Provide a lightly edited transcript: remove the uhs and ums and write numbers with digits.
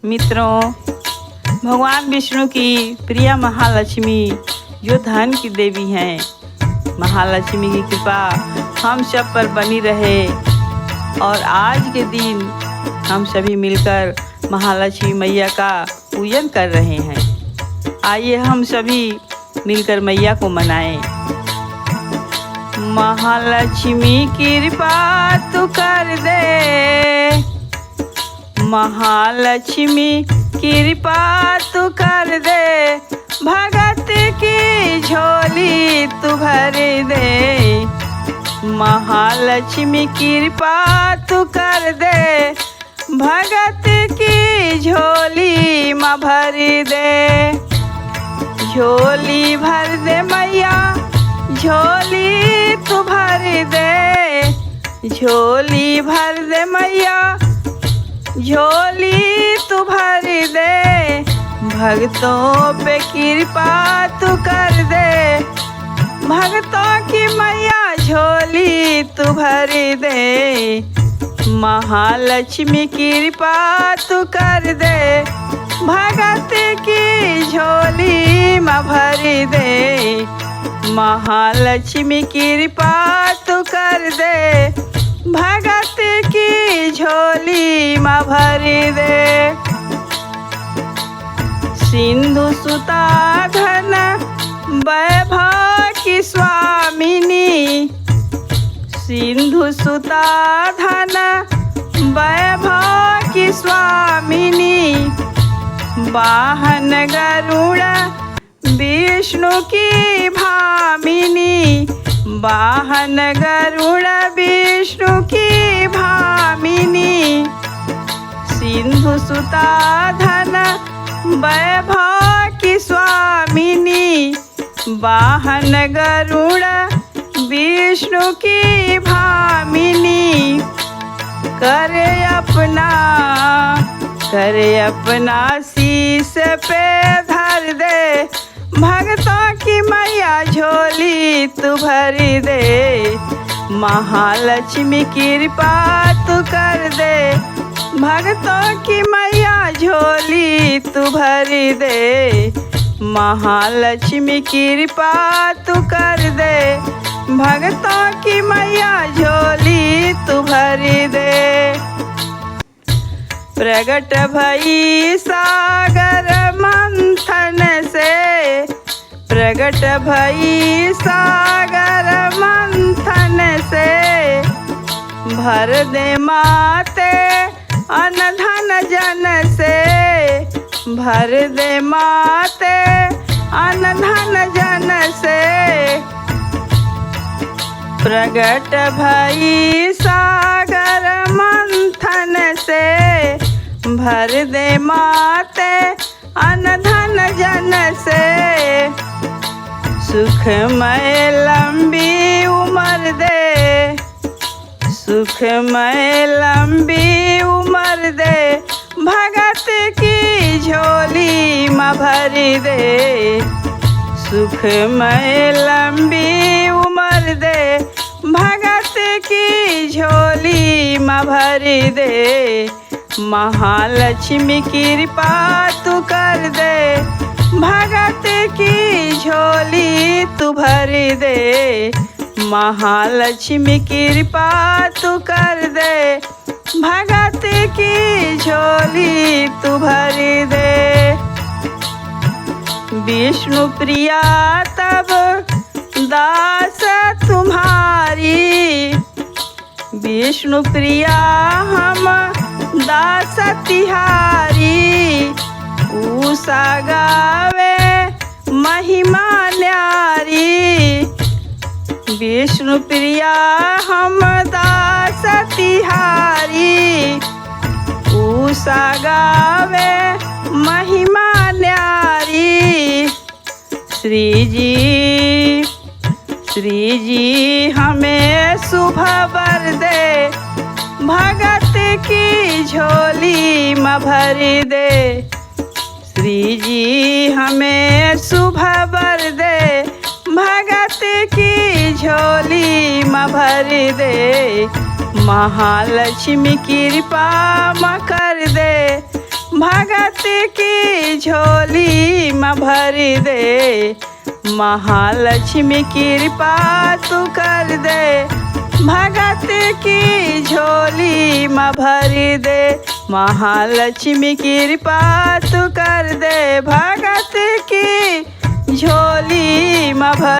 मित्रों, भगवान विष्णु की प्रिय महालक्ष्मी जो धन की देवी हैं, महालक्ष्मी की कृपा हम सब पर बनी रहे। और आज के दिन हम सभी मिलकर महालक्ष्मी मैया का पूजन कर रहे हैं। आइए हम सभी मिलकर मैया को मनाएं। महालक्ष्मी कृपा तू कर दे, महालक्ष्मी कृपा तू कर दे, भगत की झोली तू भर दे। महालक्ष्मी कृपा तू कर दे, भगत की झोली माँ भर दे। झोली भर दे मैया, झोली तू भर दे, झोली भर दे मैया, झोली तू भर दे। भक्तों पे कृपा तू कर दे, भक्तों की मैया झोली तू भर दे। महालक्ष्मी कृपा तू कर दे, भगत की झोली माँ भर दे। महालक्ष्मी कृपा तू कर दे, भगत की झोली माँ भर दे। सिंधु सुता धन वैभव की स्वामिनी, सिंधु सुता धन वैभव की स्वामिनी। वाहन गरुड़ विष्णु की भामिनी, वाहन गरुड़ विष्णु की भामिनी। सिंधु सुता धन वैभव की स्वामिनी, वाहन गरुड़ विष्णु की भामिनी। करे अपना शीश पे धर दे, भक्तों की मैया झोली तू भर दे। महालक्ष्मी कृपा तू कर दे, भक्तों की मैया झोली तू भर दे। महालक्ष्मी कृपा तू कर दे, भक्तों की मैया झोली तू भर दे। प्रगट भई सागर मंथन से, प्रगट भई सागर मंथन से। भर दे माते अनधन जन से, भर दे माते अनधन जन से। प्रगट भई सागर मंथन से, भर दे माते अनधन जन से। सुखमय लंबी उम्र दे, सुखमय लंबी उम्र दे, भगत की झोली माँ भर दे। सुखमय लंबी उम्र दे, भगत की झोली माँ भर दे। महालक्ष्मी कृपा तू कर दे, भगत की झोली तू भर दे। महालक्ष्मी कृपा तू कर दे, भगत की झोली तू भर दे। विष्णु प्रिया तब दास तुम्हारी, विष्णु प्रिया हम दास तिहारी। उषा गावे महिमा न्यारी, विष्णु प्रिया हम दास तिहारी। उषा गावे महिमा न्यारी। श्री जी हमें शुभ वर दे, भगत की झोली माँ भर दे। श्री जी हमें शुभ वर दे, भगत की झोली माँ भर दे। महालक्ष्मी कृपा माँ कर दे, भगत की झोली में भर दे, महालक्ष्मी कृपा तू कर दे। भगत की झोली में भर दे, महालक्ष्मी कृपा तू कर दे। भगत की झोली में भर